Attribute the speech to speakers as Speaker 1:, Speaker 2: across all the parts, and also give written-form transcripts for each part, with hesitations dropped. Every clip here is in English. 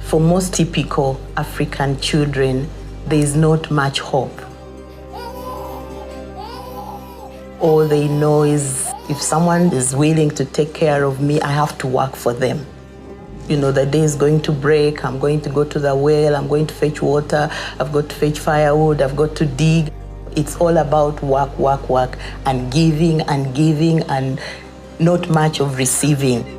Speaker 1: For most typical African children, there is not much hope. All they know is if someone is willing to take care of me, I have to work for them. You know, the day is going to break, I'm going to go to the well, I'm going to fetch water, I've got to fetch firewood, I've got to dig. It's all about work, work, work, and giving and not much of receiving.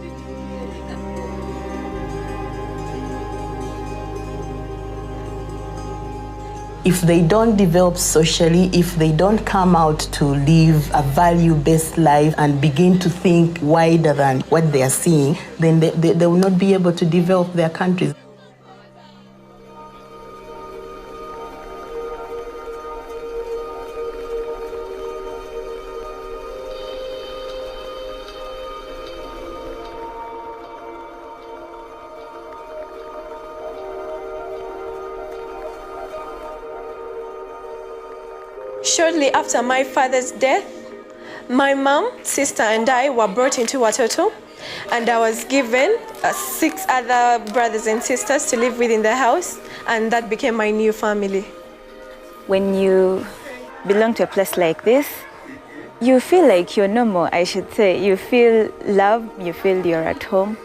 Speaker 1: If they don't develop socially, if they don't come out to live a value-based life and begin to think wider than what they are seeing, then they will not be able to develop their countries.
Speaker 2: Shortly after my father's death, my mom, sister, and I were brought into Watoto, and I was given 6 other brothers and sisters to live within the house, and that became my new family.
Speaker 3: When you belong to a place like this, you feel like you're normal, I should say. You feel loved, you feel you're at home,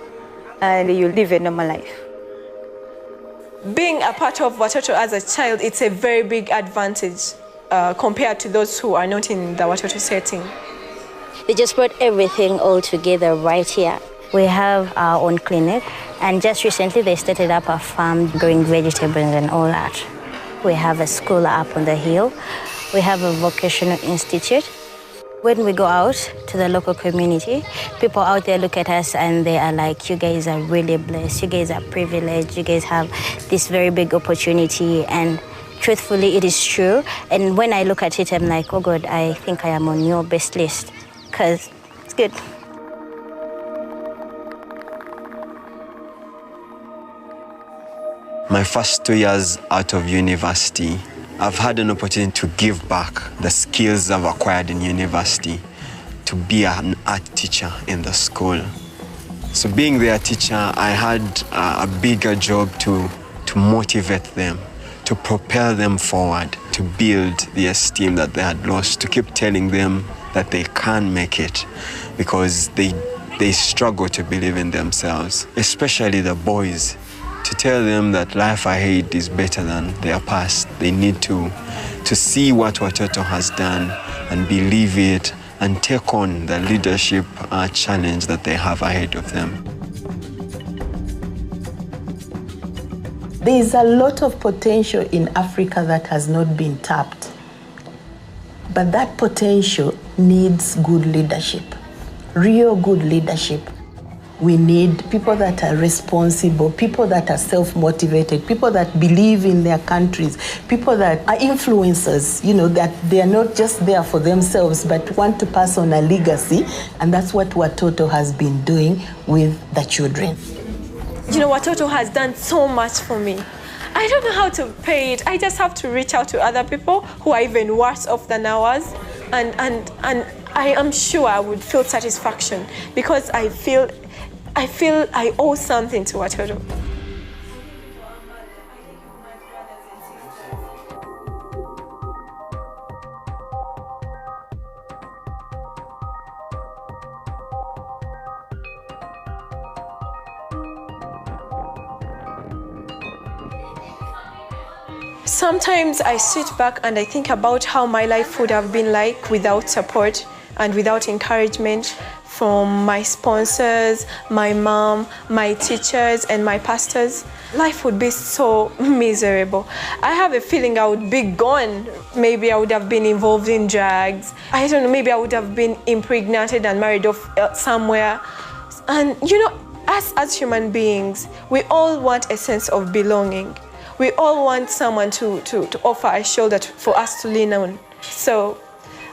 Speaker 3: and you live a normal life.
Speaker 2: Being a part of Watoto as a child, it's a very big advantage compared to those who are not in the Watoto setting.
Speaker 4: They just brought everything all together right here. We have our own clinic, and just recently they started up a farm growing vegetables and all that. We have a school up on the hill. We have a vocational institute. When we go out to the local community, people out there look at us and they are like, you guys are really blessed, you guys are privileged, you guys have this very big opportunity. And truthfully, it is true. And when I look at it, I'm like, oh God, I think I am on your best list, because it's good.
Speaker 5: My first 2 years out of university, I've had an opportunity to give back the skills I've acquired in university to be an art teacher in the school. So being their teacher, I had a bigger job to motivate them, to propel them forward, to build the esteem that they had lost, to keep telling them that they can make it, because they struggle to believe in themselves, especially the boys, to tell them that life ahead is better than their past. They need to see what Watoto has done and believe it and take on the leadership challenge that they have ahead of them.
Speaker 1: There is a lot of potential in Africa that has not been tapped. But that potential needs good leadership, real good leadership. We need people that are responsible, people that are self-motivated, people that believe in their countries, people that are influencers, you know, that they are not just there for themselves, but want to pass on a legacy. And that's what Watoto has been doing with the children.
Speaker 2: You know, Watoto has done so much for me. I don't know how to pay it. I just have to reach out to other people who are even worse off than ours. And I am sure I would feel satisfaction, because I feel I owe something to Watoto. Sometimes I sit back and I think about how my life would have been like without support and without encouragement from my sponsors, my mom, my teachers, and my pastors. Life would be so miserable. I have a feeling I would be gone. Maybe I would have been involved in drugs. I don't know, maybe I would have been impregnated and married off somewhere. And you know, as human beings, we all want a sense of belonging. We all want someone to offer a shoulder for us to lean on. So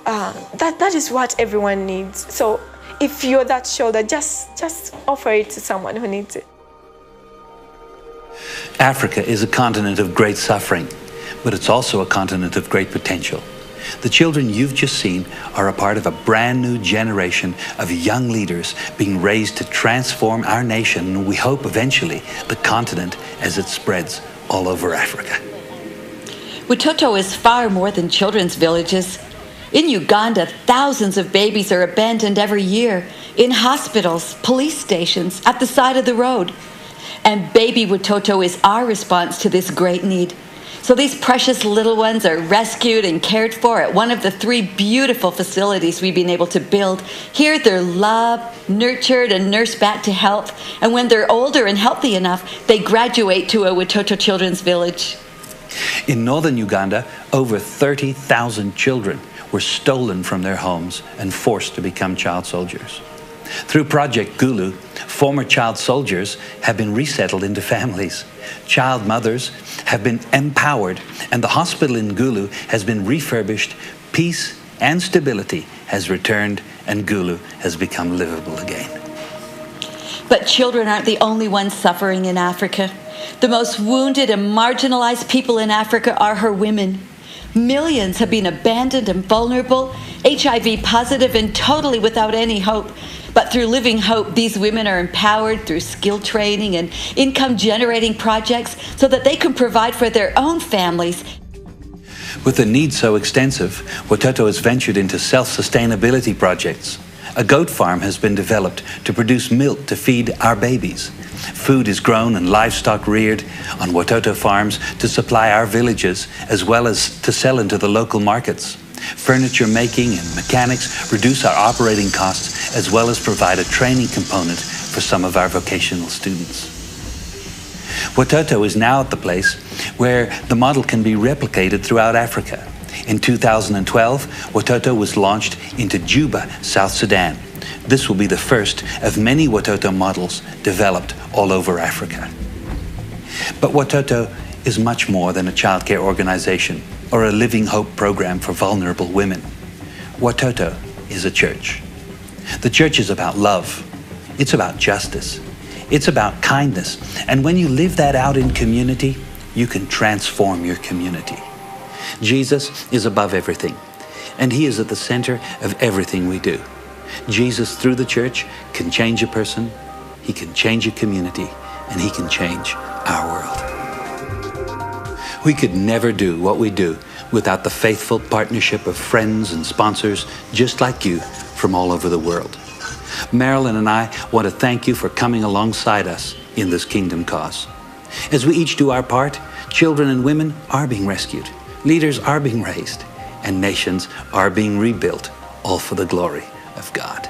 Speaker 2: that is what everyone needs. So if you're that shoulder, just offer it to someone who needs it.
Speaker 6: Africa is a continent of great suffering, but it's also a continent of great potential. The children you've just seen are a part of a brand new generation of young leaders being raised to transform our nation, and we hope eventually the continent as it spreads all over Africa.
Speaker 7: Watoto is far more than children's villages. In Uganda, thousands of babies are abandoned every year in hospitals, police stations, at the side of the road. And Baby Watoto is our response to this great need. So these precious little ones are rescued and cared for at one of the 3 beautiful facilities we've been able to build. Here they're loved, nurtured, and nursed back to health. And when they're older and healthy enough, they graduate to a Watoto Children's Village.
Speaker 6: In northern Uganda, over 30,000 children were stolen from their homes and forced to become child soldiers. Through Project Gulu, former child soldiers have been resettled into families. Child mothers have been empowered, and the hospital in Gulu has been refurbished. Peace and stability has returned, and Gulu has become livable again.
Speaker 7: But children aren't the only ones suffering in Africa. The most wounded and marginalized people in Africa are her women. Millions have been abandoned and vulnerable, HIV positive, and totally without any hope. But through Living Hope, these women are empowered through skill training and income-generating projects so that they can provide for their own families.
Speaker 6: With the need so extensive, Watoto has ventured into self-sustainability projects. A goat farm has been developed to produce milk to feed our babies. Food is grown and livestock reared on Watoto farms to supply our villages, as well as to sell into the local markets. Furniture making and mechanics reduce our operating costs, as well as provide a training component for some of our vocational students. Watoto is now at the place where the model can be replicated throughout Africa. In 2012, Watoto was launched into Juba, South Sudan. This will be the first of many Watoto models developed all over Africa. But Watoto is much more than a childcare organization or a Living Hope program for vulnerable women. Watoto is a church. The church is about love. It's about justice. It's about kindness. And when you live that out in community, you can transform your community. Jesus is above everything, and he is at the center of everything we do. Jesus, through the church, can change a person, he can change a community, and he can change our world. We could never do what we do without the faithful partnership of friends and sponsors just like you from all over the world. Marilyn and I want to thank you for coming alongside us in this kingdom cause. As we each do our part, children and women are being rescued, leaders are being raised, and nations are being rebuilt, all for the glory of God.